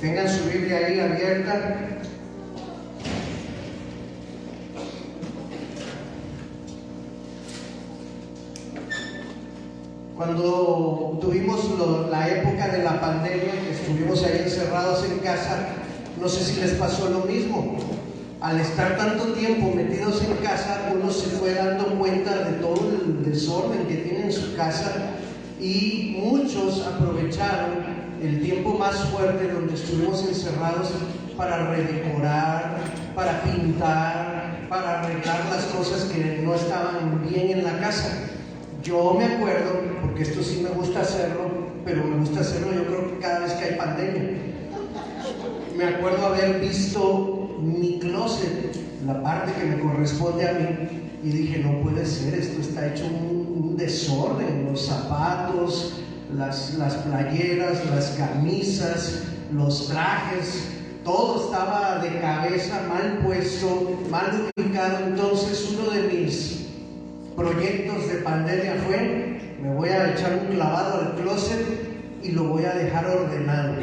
Tengan su Biblia ahí abierta. Cuando tuvimos la época de la pandemia, que estuvimos ahí encerrados en casa, no sé si les pasó lo mismo. Al estar tanto tiempo metidos en casa, uno se fue dando cuenta de todo el desorden que tiene en su casa, y muchos aprovecharon el tiempo más fuerte donde estuvimos encerrados para redecorar, para pintar, para arreglar las cosas que no estaban bien en la casa. Yo me acuerdo, porque esto sí me gusta hacerlo, pero me gusta hacerlo yo creo que cada vez que hay pandemia. Me acuerdo haber visto mi closet, la parte que me corresponde a mí, y dije, no puede ser, esto está hecho un desorden, los zapatos, las playeras, las camisas, los trajes, todo estaba de cabeza, mal puesto, mal ubicado. Entonces uno de mis proyectos de pandemia fue, me voy a echar un clavado al closet y lo voy a dejar ordenado,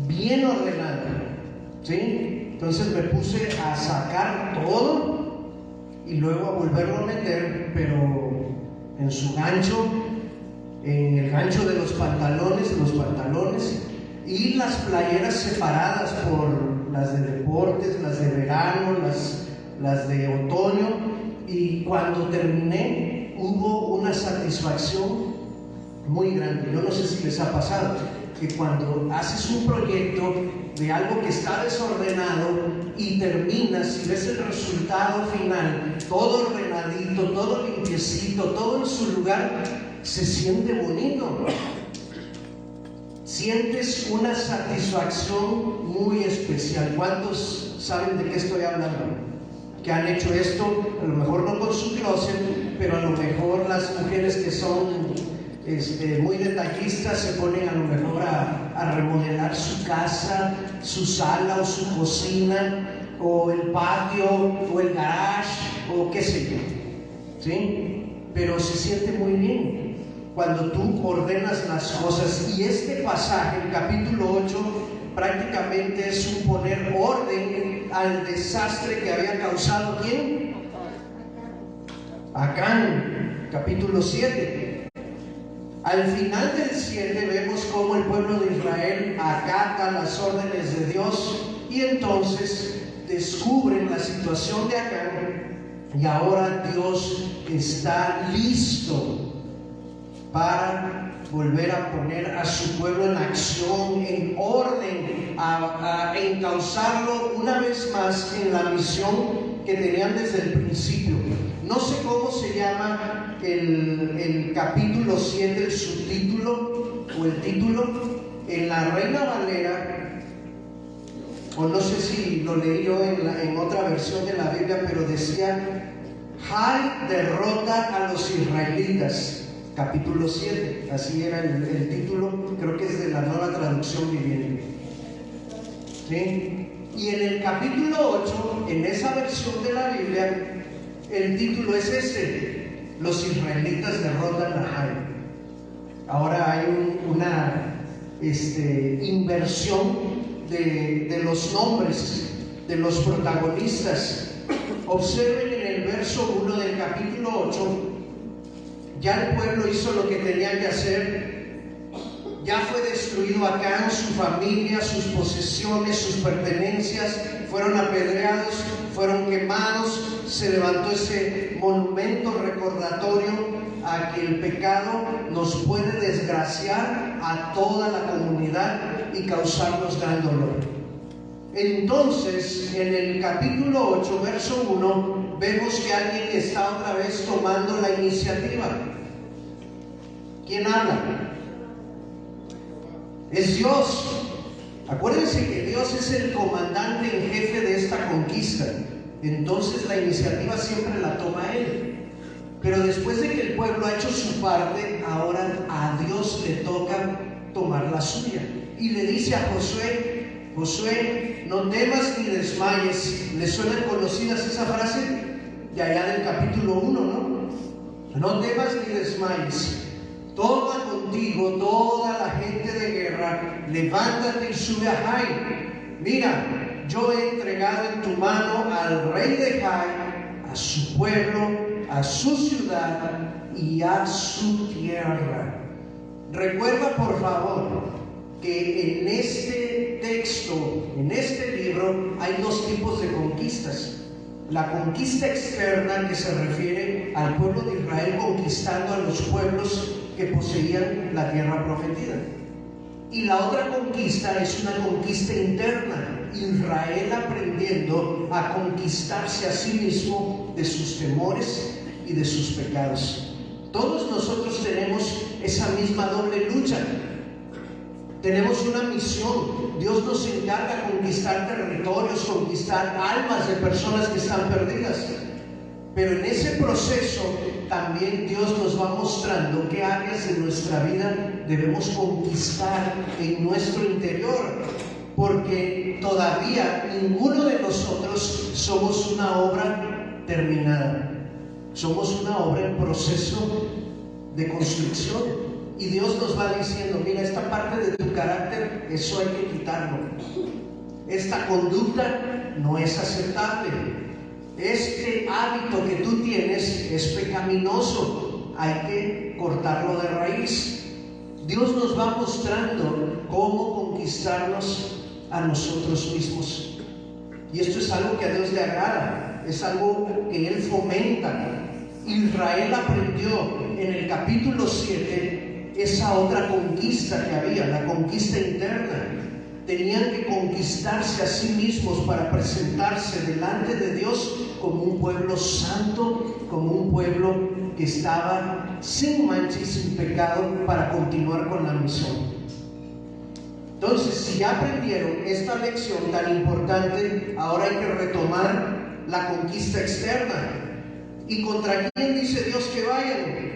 bien ordenado, ¿sí? Entonces me puse a sacar todo y luego a volverlo a meter, pero en su gancho, en el gancho de los pantalones, y las playeras separadas por las de deportes, las de verano, las de otoño. Y cuando terminé, hubo una satisfacción muy grande. Yo no sé si les ha pasado que cuando haces un proyecto de algo que está desordenado y terminas y ves el resultado final, todo ordenadito, todo limpiecito, todo en su lugar, se siente bonito. Sientes una satisfacción muy especial. ¿Cuántos saben de qué estoy hablando? Que han hecho esto, a lo mejor no con su closet, pero a lo mejor las mujeres que son muy detallistas se ponen a lo mejor a remodelar su casa, su sala o su cocina, o el patio, o el garage, o qué sé yo, ¿sí? Pero se siente muy bien cuando tú ordenas las cosas. Y este pasaje, el capítulo 8, prácticamente es un poner orden al desastre que había causado ¿quién? Acán, capítulo 7. Al final del 7 vemos cómo el pueblo de Israel acata las órdenes de Dios, y entonces descubren la situación de Acán, y ahora Dios está listo para volver a poner a su pueblo en acción, en orden, a encauzarlo una vez más en la misión que tenían desde el principio. No sé cómo se llama el capítulo 7, el subtítulo o el título. En la Reina Valera, o no sé si lo leí yo en otra versión de la Biblia, pero decía: Jai derrota a los israelitas. Capítulo 7, así era el título, creo que es de la Nueva Traducción Viviente, ¿sí? Y en el capítulo 8, en esa versión de la Biblia, el título es los israelitas derrotan a Jai. Ahora hay una inversión de los nombres de los protagonistas. Observen en el verso 1 del capítulo 8. Ya el pueblo hizo lo que tenía que hacer. Ya fue destruido Acán, su familia, sus posesiones, sus pertenencias, fueron apedreados, fueron quemados. Se levantó ese monumento recordatorio a que el pecado nos puede desgraciar a toda la comunidad y causarnos gran dolor. Entonces, en el capítulo 8, verso 1, vemos que alguien está otra vez tomando la iniciativa. ¿Quién habla? Es Dios. Acuérdense que Dios es el comandante en jefe de esta conquista. Entonces la iniciativa siempre la toma Él. Pero después de que el pueblo ha hecho su parte, ahora a Dios le toca tomar la suya. Y le dice a Josué: Josué, no temas ni desmayes. ¿Les suenan conocidas esa frase? De allá del capítulo 1, ¿no? No temas ni desmayes. toma contigo toda la gente de guerra, levántate y sube a Jai. Mira, yo he entregado en tu mano al rey de Jai, a su pueblo, a su ciudad y a su tierra. Recuerda, por favor, que en este texto, en este libro, hay dos tipos de conquistas. La conquista externa, que se refiere al pueblo de Israel conquistando a los pueblos que poseían la tierra prometida. Y la otra conquista es una conquista interna, Israel aprendiendo a conquistarse a sí mismo de sus temores y de sus pecados. Todos nosotros tenemos esa misma doble lucha. Tenemos una misión. Dios nos encarga conquistar territorios, conquistar almas de personas que están perdidas. Pero en ese proceso también Dios nos va mostrando qué áreas de nuestra vida debemos conquistar en nuestro interior, porque todavía ninguno de nosotros somos una obra terminada. Somos una obra en proceso de construcción. Y Dios nos va diciendo, mira, esta parte de tu carácter, eso hay que quitarlo. Esta conducta no es aceptable. Este hábito que tú tienes es pecaminoso, hay que cortarlo de raíz. Dios nos va mostrando cómo conquistarnos a nosotros mismos. Y esto es algo que a Dios le agrada, es algo que Él fomenta. Israel aprendió en el capítulo 7 esa otra conquista que había, la conquista interna. Tenían que conquistarse a sí mismos para presentarse delante de Dios como un pueblo santo, como un pueblo que estaba sin mancha y sin pecado para continuar con la misión. Entonces, si ya aprendieron esta lección tan importante, ahora hay que retomar la conquista externa. ¿Y contra quién dice Dios que vayan?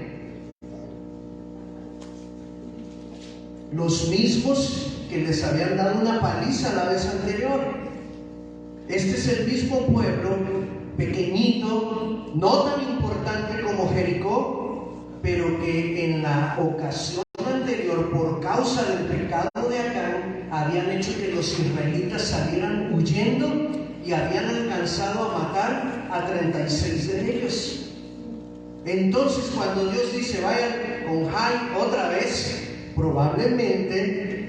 Los mismos que les habían dado una paliza la vez anterior. Este es el mismo pueblo, pequeñito, no tan importante como Jericó, pero que en la ocasión anterior, por causa del pecado de Acán, habían hecho que los israelitas salieran huyendo y habían alcanzado a matar a 36 de ellos. Entonces, cuando Dios dice vayan con Jai otra vez, probablemente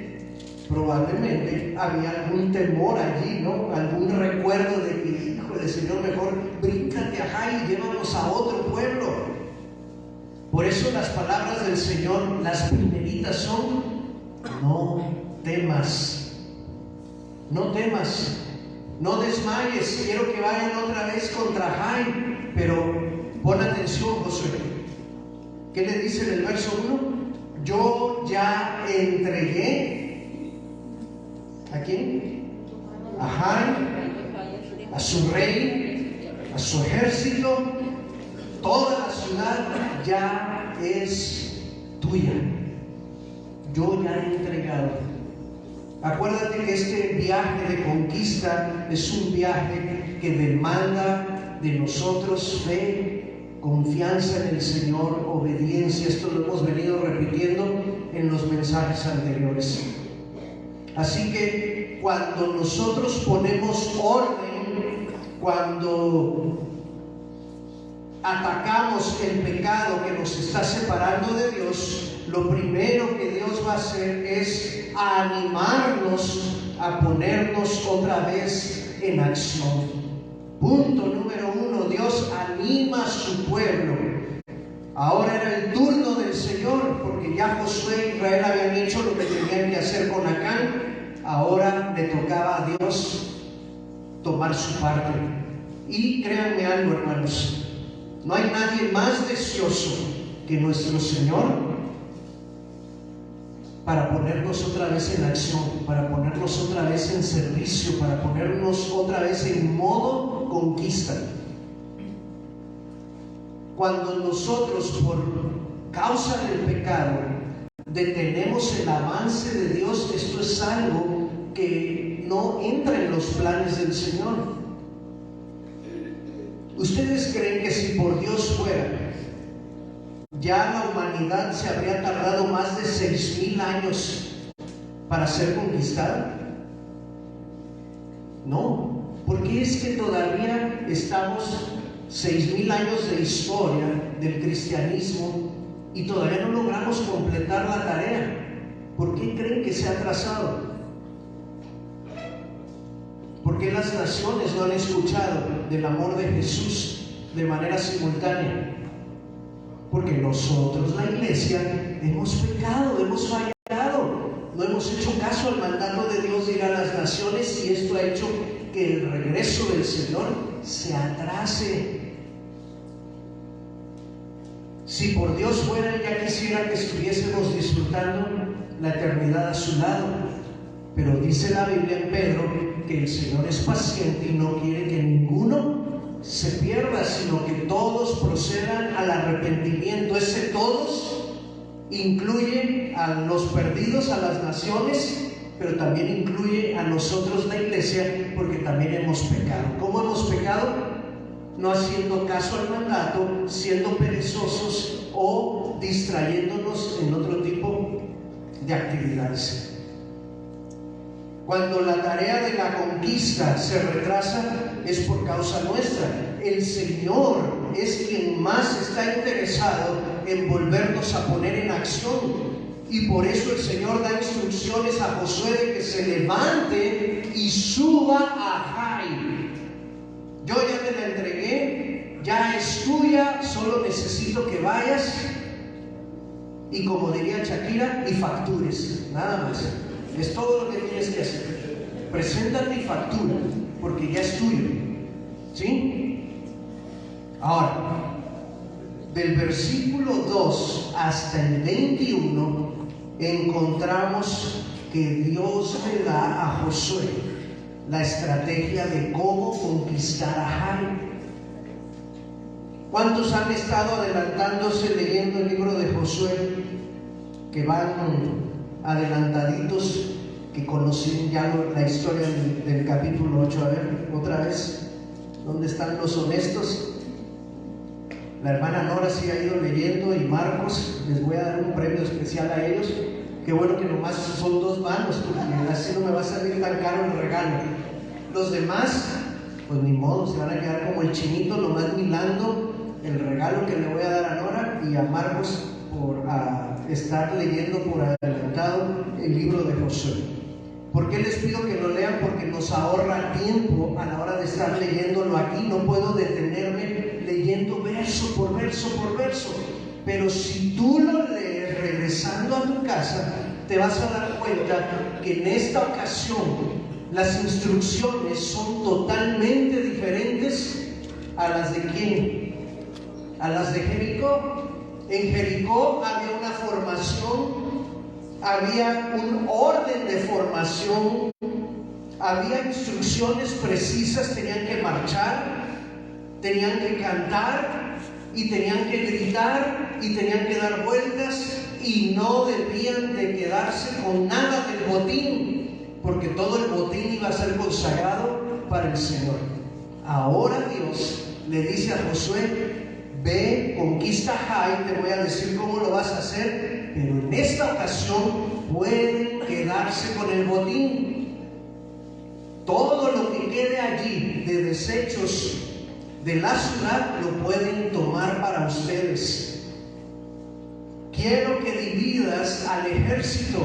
había algún temor allí, ¿no? Algún recuerdo de que, híjole, Señor, mejor bríncate a Jai y llévanos a otro pueblo. Por eso las palabras del Señor, las primeritas son: no temas, no temas, no desmayes. Quiero que vayan otra vez contra Jai, pero pon atención, Josué. ¿Qué le dice en el verso 1? Yo ya entregué ¿a quién? A Jai, a su rey, a su ejército. Toda la ciudad ya es tuya. Yo ya he entregado. Acuérdate que este viaje de conquista es un viaje que demanda de nosotros fe, confianza en el Señor, obediencia. Esto lo hemos venido repitiendo en los mensajes anteriores. Así que cuando nosotros ponemos orden, cuando atacamos el pecado que nos está separando de Dios, lo primero que Dios va a hacer es animarnos a ponernos otra vez en acción. Punto número 1, Dios anima a su pueblo. Ahora era el turno del Señor, porque ya Josué y Israel habían hecho lo que tenían que hacer con Acán. Ahora le tocaba a Dios tomar su parte. Y créanme algo, hermanos, no hay nadie más deseoso que nuestro Señor para ponernos otra vez en acción, para ponernos otra vez en servicio, para ponernos otra vez en modo conquista. Cuando nosotros, por causa del pecado, detenemos el avance de Dios, esto es algo que no entra en los planes del Señor. ¿Ustedes creen que si por Dios fuera, ya la humanidad se habría tardado más de 6,000 años para ser conquistada? No, porque es que todavía estamos 6,000 años de historia del cristianismo y todavía no logramos completar la tarea. ¿Por qué creen que se ha atrasado? ¿Por qué las naciones no han escuchado del amor de Jesús de manera simultánea? Porque nosotros, la iglesia, hemos pecado, hemos fallado, no hemos hecho caso al mandato de Dios de ir a las naciones, y esto ha hecho que el regreso del Señor se atrase. Si por Dios fuera, ya quisiera que estuviésemos disfrutando la eternidad a su lado, pero dice la Biblia en Pedro que el Señor es paciente y no quiere que ninguno se pierda, sino que todos procedan al arrepentimiento. Ese todos incluye a los perdidos, a las naciones, pero también incluye a nosotros, la iglesia, porque también hemos pecado. ¿Cómo hemos pecado? No haciendo caso al mandato, siendo perezosos o distrayéndonos en otro tipo de actividades. Cuando la tarea de la conquista se retrasa, es por causa nuestra. El Señor es quien más está interesado en volvernos a poner en acción. Y por eso el Señor da instrucciones a Josué de que se levante y suba a Jai. Yo ya te la entregué, ya es tuya, solo necesito que vayas y, como diría Shakira, y factures, nada más. Es todo lo que tienes que hacer. Preséntate y factura, porque ya es tuyo. ¿Sí? Ahora, del versículo 2 hasta el 21, encontramos que Dios le da a Josué la estrategia de cómo conquistar a Jai. ¿Cuántos han estado adelantándose leyendo el libro de Josué? Que van adelantaditos, que conocen ya la historia del capítulo 8. A ver, otra vez, ¿dónde están los honestos? La hermana Nora sí ha ido leyendo, y Marcos, les voy a dar un premio especial a ellos. Qué bueno que nomás son 2 manos, porque así no me va a salir tan caro el regalo. Los demás, pues ni modo, se van a quedar como el chinito, nomás mirando el regalo que le voy a dar a Nora y a Marcos por estar leyendo por adelantado el libro de Josué. ¿Por qué les pido que lo lean? Porque nos ahorra tiempo a la hora de estar leyéndolo aquí. No puedo detenerme leyendo verso por verso por verso, pero si tú lo lees regresando a tu casa, te vas a dar cuenta que en esta ocasión las instrucciones son totalmente diferentes a las de ¿quién? A las de Jericó. En Jericó había una formación, había un orden de formación, había instrucciones precisas, tenían que marchar, tenían que cantar y tenían que gritar y tenían que dar vueltas, y no debían de quedarse con nada del botín, porque todo el botín iba a ser consagrado para el Señor. Ahora Dios le dice a Josué: ve, conquista Jai, te voy a decir cómo lo vas a hacer, pero en esta ocasión pueden quedarse con el botín. Todo lo que quede allí de desechos de la ciudad lo pueden tomar para ustedes. Quiero que dividas al ejército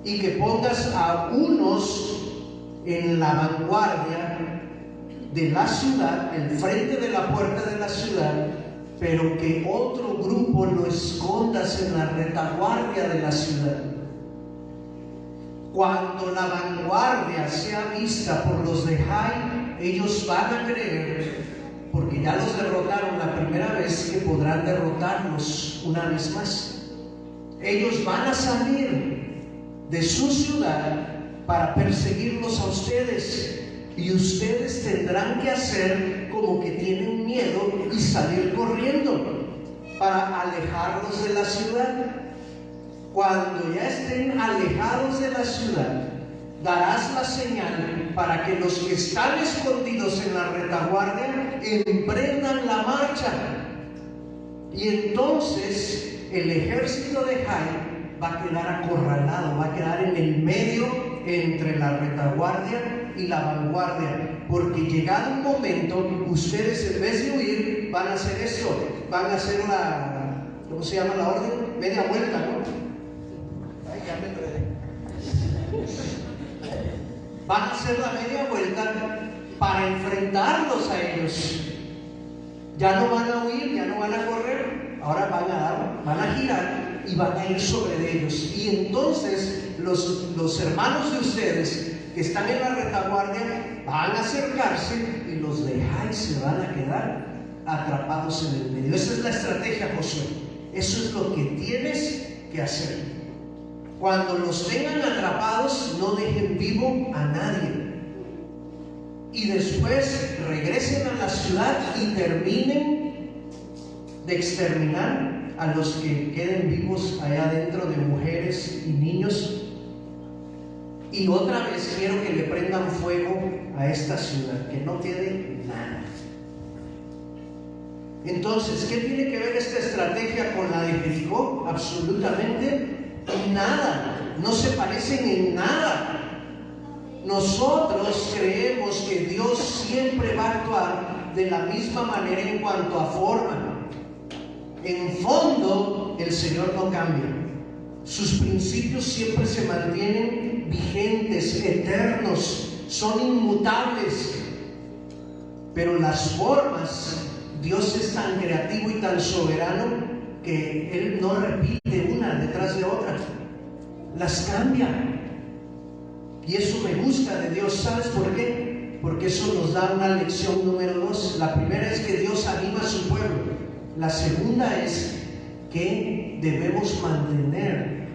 y que pongas a unos en la vanguardia de la ciudad, el frente de la puerta de la ciudad, pero que otro grupo lo escondas en la retaguardia de la ciudad. Cuando la vanguardia sea vista por los de Jai, ellos van a creer, porque ya los derrotaron la primera vez, que podrán derrotarlos una vez más. Ellos van a salir de su ciudad para perseguirlos a ustedes, y ustedes tendrán que hacer como que tienen miedo y salir corriendo para alejarlos de la ciudad. Cuando ya estén alejados de la ciudad, darás la señal para que los que están escondidos en la retaguardia emprendan la marcha. Y entonces el ejército de Jai va a quedar acorralado, va a quedar en el medio entre la retaguardia y la vanguardia, porque llegado un momento, ustedes en vez de huir, van a hacer esto, van a hacer la, ¿cómo se llama la orden? Media vuelta, ¿no? Ay, ya me enredé. Van a hacer la media vuelta para enfrentarlos a ellos. Ya no van a huir, ya no van a correr, ahora van a girar y van a ir sobre ellos. Y entonces los hermanos de ustedes que están en la retaguardia van a acercarse y los de Jai se van a quedar atrapados en el medio. Esa es la estrategia, Josué. Eso es lo que tienes que hacer. Cuando los tengan atrapados, no dejen vivo a nadie. Y después regresen a la ciudad y terminen de exterminar a los que queden vivos allá adentro, de mujeres y niños. Y otra vez quiero que le prendan fuego a esta ciudad, que no quede nada. Entonces, ¿qué tiene que ver esta estrategia con la de Jericó? Absolutamente nada. No se parecen en nada. Nosotros creemos que Dios siempre va a actuar de la misma manera en cuanto a forma. En fondo, el Señor no cambia. Sus principios siempre se mantienen vigentes, eternos, son inmutables. Pero las formas, Dios es tan creativo y tan soberano que Él no repite una detrás de otra, las cambia. Y eso me gusta de Dios. ¿Sabes por qué? Porque eso nos da una lección número 2. La primera es que Dios anima a su pueblo. La segunda es que debemos mantener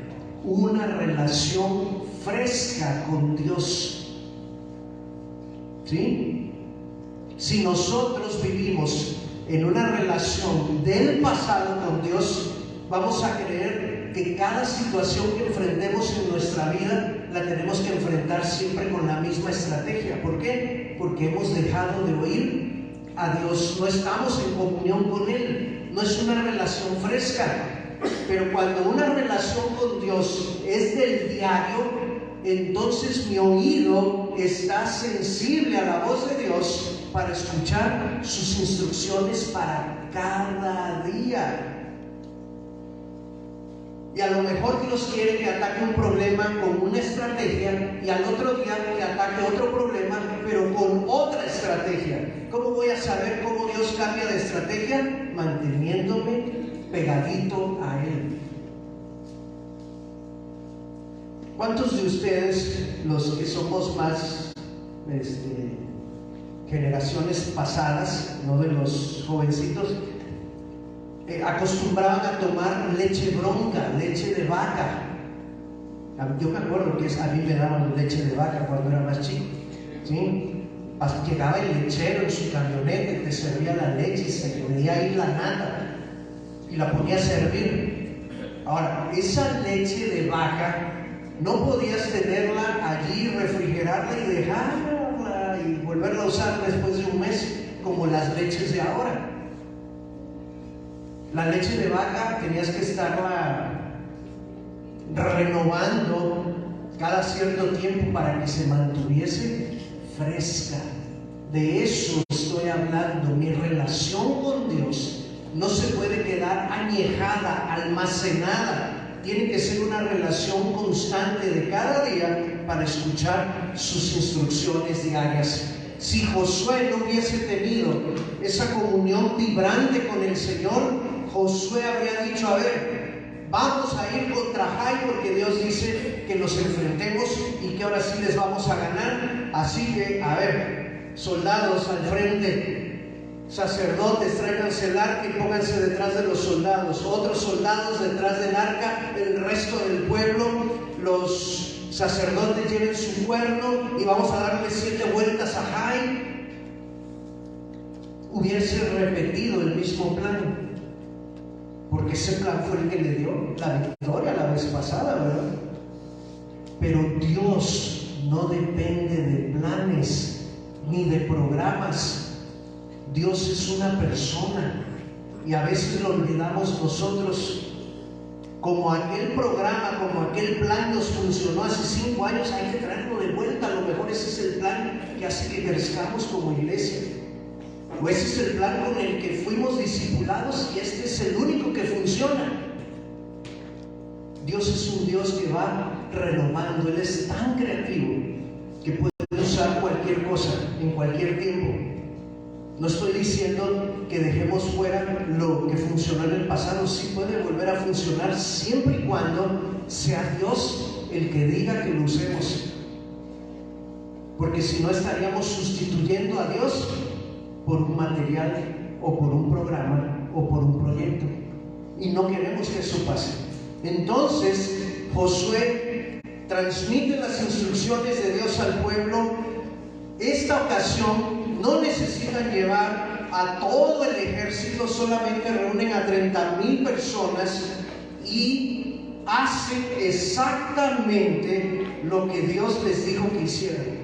una relación fresca con Dios. ¿Sí? Si nosotros vivimos en una relación del pasado con Dios, vamos a creer que cada situación que enfrentemos en nuestra vida la tenemos que enfrentar siempre con la misma estrategia. ¿Por qué? Porque hemos dejado de oír a Dios, no estamos en comunión con Él, no es una relación fresca. Pero cuando una relación con Dios es del diario, entonces mi oído está sensible a la voz de Dios para escuchar sus instrucciones para cada día. Y a lo mejor Dios quiere que ataque un problema con una estrategia y al otro día que ataque otro problema, pero con otra estrategia. ¿Cómo voy a saber cómo Dios cambia de estrategia? Manteniéndome pegadito a Él. ¿Cuántos de ustedes, los que somos más generaciones pasadas, no de los jovencitos, acostumbraban a tomar leche bronca, leche de vaca? Yo me acuerdo que a mí me daban leche de vaca cuando era más chico, ¿sí? Llegaba el lechero en su camioneta y te servía la leche y se veía ahí la nata y la ponía a servir. Ahora, esa leche de vaca no podías tenerla allí, refrigerarla y dejarla y volverla a usar después de un mes como las leches de ahora. La leche de vaca tenías que estarla renovando cada cierto tiempo para que se mantuviese fresca. De eso estoy hablando. Mi relación con Dios no se puede quedar añejada, almacenada. Tiene que ser una relación constante de cada día para escuchar sus instrucciones diarias. Si Josué no hubiese tenido esa comunión vibrante con el Señor, Josué habría dicho: a ver, vamos a ir contra Jai porque Dios dice que los enfrentemos y que ahora sí les vamos a ganar. Así que, a ver, soldados al frente, sacerdotes, tráiganse el arca y pónganse detrás de los soldados, otros soldados detrás del arca, el resto del pueblo, los sacerdotes lleven su cuerno y vamos a darle 7 vueltas a Jai. Hubiese repetido el mismo plan, porque ese plan fue el que le dio la victoria la vez pasada, ¿verdad? Pero Dios no depende de planes ni de programas. Dios es una persona y a veces lo olvidamos nosotros. Como aquel programa, como aquel plan nos funcionó hace 5 años, hay que traerlo de vuelta. A lo mejor ese es el plan que hace que crezcamos como iglesia, o ese es el plan con el que fuimos discipulados y este es el único que funciona. Dios es un Dios que va renovando. Él es tan creativo que puede usar cualquier cosa en cualquier tiempo. No estoy diciendo que dejemos fuera lo que funcionó en el pasado. Sí puede volver a funcionar siempre y cuando sea Dios el que diga que lo usemos, porque si no estaríamos sustituyendo a Dios por un material o por un programa o por un proyecto, y no queremos que eso pase. Entonces Josué transmite las instrucciones de Dios al pueblo. Esta ocasión no necesitan llevar a todo el ejército, solamente reúnen a 30,000 personas y hacen exactamente lo que Dios les dijo que hicieran.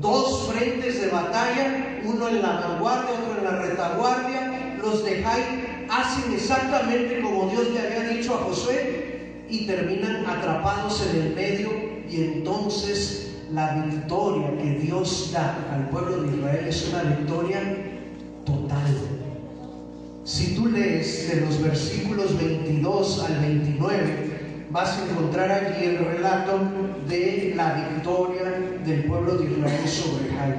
2 frentes de batalla, uno en la vanguardia, otro en la retaguardia. Los de Jai hacen exactamente como Dios le había dicho a Josué y terminan atrapados en el medio, y entonces la victoria que Dios da al pueblo de Israel es una victoria total. Si tú lees de los versículos 22 al 29, vas a encontrar allí el relato de la victoria del pueblo de Israel sobre Jai.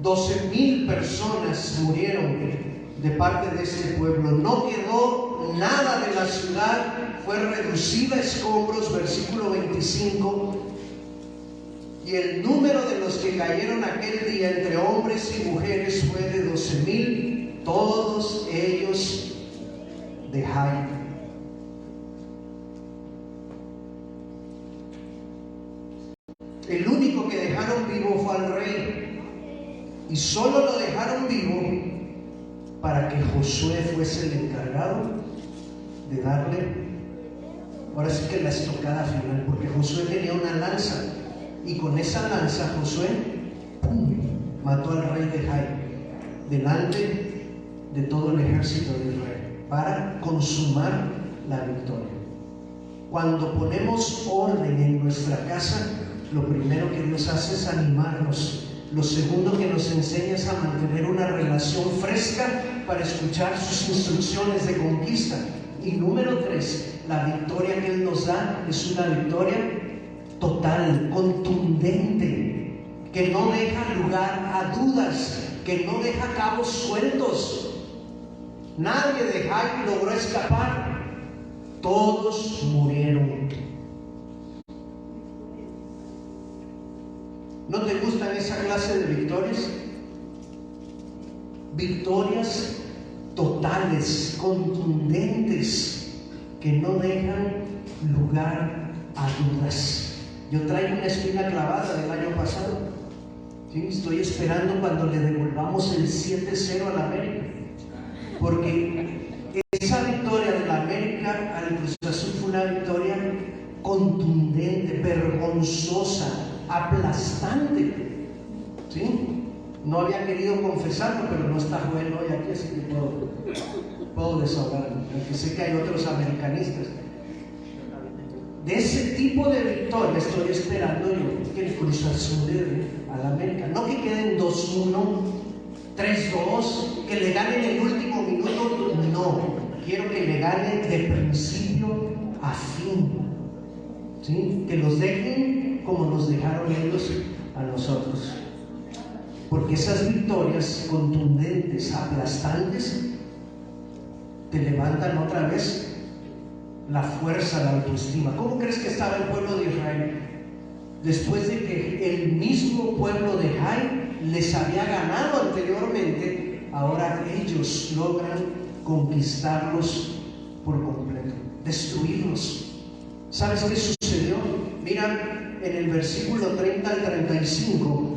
12,000 personas murieron de parte de este pueblo. No quedó nada de la ciudad, fue reducida a escombros, versículo 25. Y el número de los que cayeron aquel día entre hombres y mujeres fue de 12,000, todos ellos de Jai. El único que dejaron vivo fue al rey, y solo lo dejaron vivo para que Josué fuese el encargado de darle, ahora sí que la estocada final, porque Josué tenía una lanza, y con esa lanza Josué mató al rey de Jai delante de todo el ejército de Israel para consumar la victoria. Cuando ponemos orden en nuestra casa, lo primero que Dios hace es animarnos. Lo segundo que nos enseña es a mantener una relación fresca para escuchar sus instrucciones de conquista. Y número 3, la victoria que Él nos da es una victoria total, contundente, que no deja lugar a dudas, que no deja cabos sueltos. Nadie de Jai logró escapar, todos murieron. ¿No te gustan esa clase de victorias? Victorias totales, contundentes, que no dejan lugar a dudas. Yo traigo una espina clavada del año pasado. ¿Sí? Estoy esperando cuando le devolvamos el 7-0 a la América, porque esa victoria de la América al Cruz Azul fue una victoria contundente, vergonzosa, aplastante. ¿Sí? No había querido confesarlo, pero no está Joel hoy aquí, así que puedo desahogarme, aunque sé que hay otros americanistas. De ese tipo de victoria estoy esperando yo que el Cruz Azul le dé a la América. No que queden 2-1, 3-2, que le ganen el último minuto. No, quiero que le ganen de principio a fin. ¿Sí? Que los dejen como nos dejaron ellos a nosotros. Porque esas victorias contundentes, aplastantes, te levantan otra vez la fuerza, la autoestima. ¿Cómo crees que estaba el pueblo de Israel? Después de que el mismo pueblo de Jai les había ganado anteriormente, ahora ellos logran conquistarlos por completo, destruirlos. ¿Sabes qué sucedió? Mira en el versículo 30 al 35,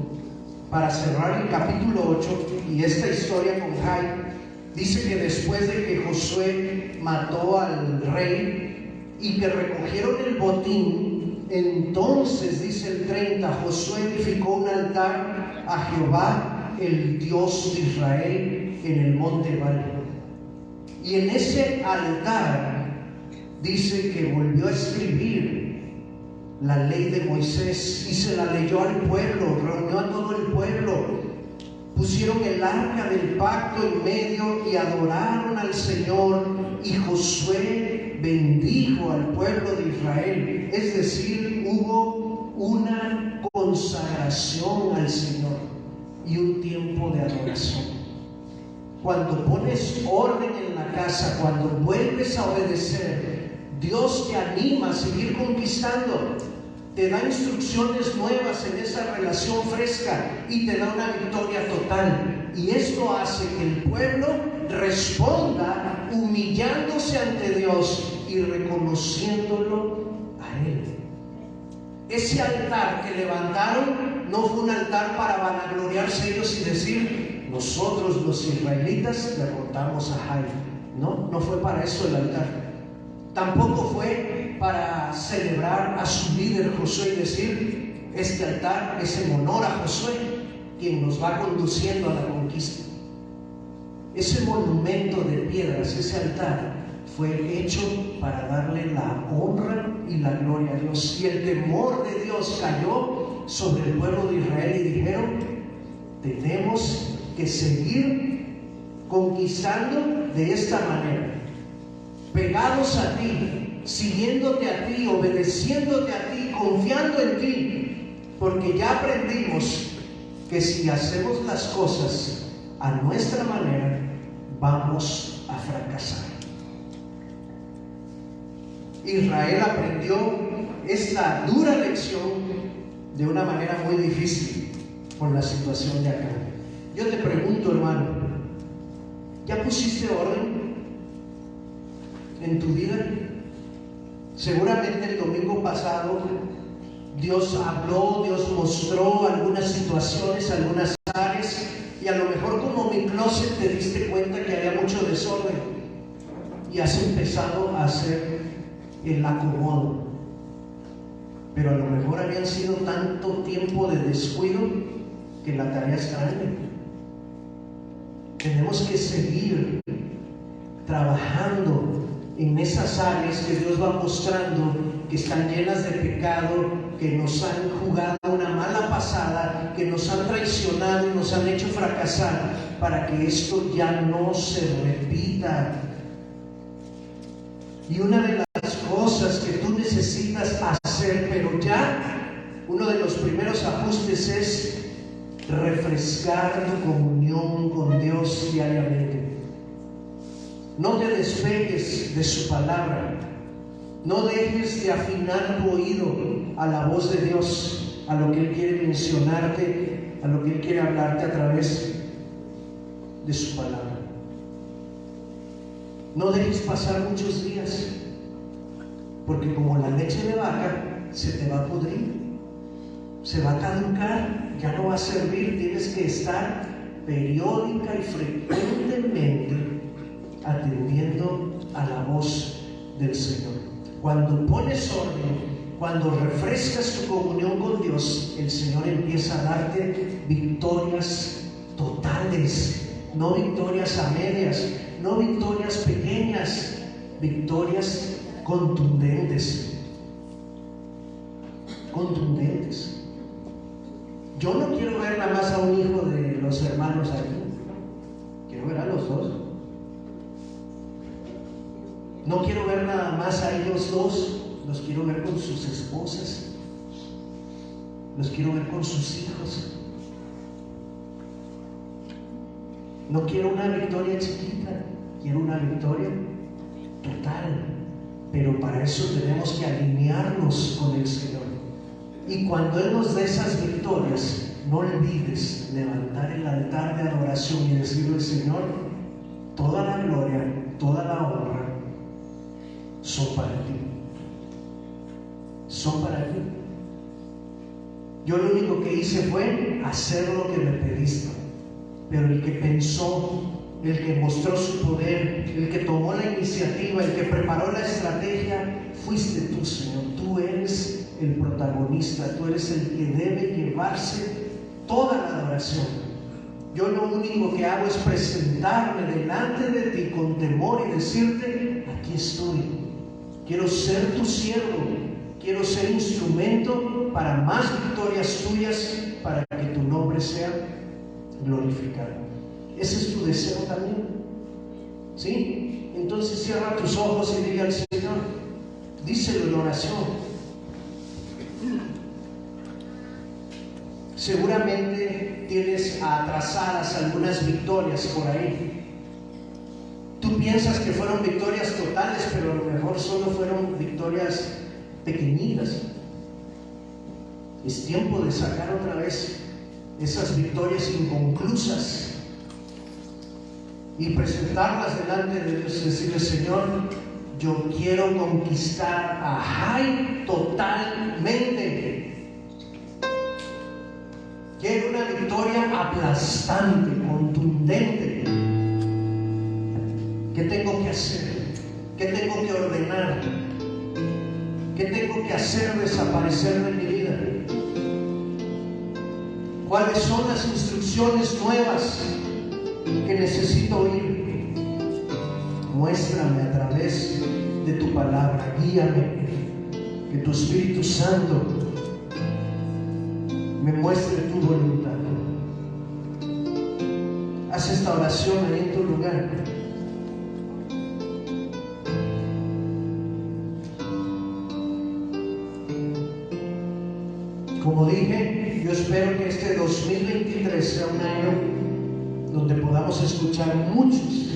para cerrar el capítulo 8 y esta historia con Jai. Dice que después de que Josué mató al rey y que recogieron el botín, entonces, dice el 30, Josué edificó un altar a Jehová, el Dios de Israel, en el monte Ebal. Y en ese altar dice que volvió a escribir la ley de Moisés y se la leyó al pueblo, reunió a todo el pueblo, pusieron el arca del pacto en medio y adoraron al Señor, y Josué bendijo al pueblo de Israel. Es decir, hubo una consagración al Señor y un tiempo de adoración. Cuando pones orden en la casa, cuando vuelves a obedecer, Dios te anima a seguir conquistando, te da instrucciones nuevas en esa relación fresca y te da una victoria total. Y esto hace que el pueblo responda humillándose ante Dios y reconociéndolo a Él. Ese altar que levantaron no fue un altar para vanagloriarse ellos y decir: nosotros los israelitas derrotamos a Jai. No fue para eso el altar. Tampoco fue para celebrar a su líder Josué y decir: este altar es en honor a Josué, quien nos va conduciendo a la conquista. Ese monumento de piedras, ese altar, fue hecho para darle la honra y la gloria a Dios. Y el temor de Dios cayó sobre el pueblo de Israel y dijeron: tenemos que seguir conquistando de esta manera, pegados a ti, siguiéndote a ti, obedeciéndote a ti, confiando en ti, porque ya aprendimos que si hacemos las cosas a nuestra manera, vamos a fracasar. Israel aprendió esta dura lección de una manera muy difícil por la situación de acá. Yo te pregunto, hermano, ¿ya pusiste orden en tu vida? Seguramente el domingo pasado Dios habló, Dios mostró algunas situaciones, algunas áreas, y a lo mejor como mi closet te diste cuenta que había mucho desorden y has empezado a hacer el acomodo. Pero a lo mejor habían sido tanto tiempo de descuido que la tarea es grande. Tenemos que seguir trabajando en esas áreas que Dios va mostrando que están llenas de pecado, que nos han jugado una mala pasada, que nos han traicionado y nos han hecho fracasar, para que esto ya no se repita. Y una de las cosas que tú necesitas hacer, pero ya, uno de los primeros ajustes es refrescar tu comunión con Dios diariamente. No te despegues de su palabra. No dejes de afinar tu oído a la voz de Dios, a lo que Él quiere mencionarte, a lo que Él quiere hablarte a través de su palabra. No dejes pasar muchos días, porque como la leche de vaca se te va a pudrir, se va a caducar, ya no va a servir. Tienes que estar periódica y frecuentemente atendiendo a la voz del Señor. Cuando pones orden, cuando refrescas tu comunión con Dios, el Señor empieza a darte victorias totales, no victorias a medias, no victorias pequeñas, victorias contundentes. Contundentes. Yo no quiero ver nada más a un hijo de los hermanos aquí, quiero ver a los dos. No quiero ver nada más a ellos dos, los quiero ver con sus esposas, los quiero ver con sus hijos. No quiero una victoria chiquita, quiero una victoria total. Pero para eso tenemos que alinearnos con el Señor. Y cuando Él nos dé esas victorias, no olvides levantar el altar de adoración y decirle: Señor, toda la gloria, toda la honra son para ti. Son para ti. Yo lo único que hice fue hacer lo que me pediste. Pero el que pensó, el que mostró su poder, el que tomó la iniciativa, el que preparó la estrategia, fuiste tú, Señor. Tú eres el protagonista, tú eres el que debe llevarse toda la adoración. yo lo único que hago es presentarme delante de ti con temor y decirte: aquí estoy, quiero ser tu siervo, quiero ser instrumento para más victorias tuyas, para que tu nombre sea glorificado. Ese es tu deseo también, ¿sí? Entonces cierra tus ojos y dile al Señor, díselo en oración. Seguramente tienes atrasadas algunas victorias por ahí. Tú piensas que fueron victorias totales, pero a lo mejor solo fueron victorias pequeñitas. Es tiempo de sacar otra vez esas victorias inconclusas y presentarlas delante de Dios y decirle: Señor, yo quiero conquistar a Jai totalmente. Quiero una victoria aplastante, contundente. ¿Qué tengo que hacer? ¿Qué tengo que ordenar? ¿Qué tengo que hacer desaparecer de mi vida? ¿Cuáles son las instrucciones nuevas que necesito oír? Muéstrame a través de tu palabra, guíame, que tu Espíritu Santo me muestre tu voluntad. Haz esta oración ahí en tu lugar. Como dije, yo espero que este 2023 sea un año donde podamos escuchar muchos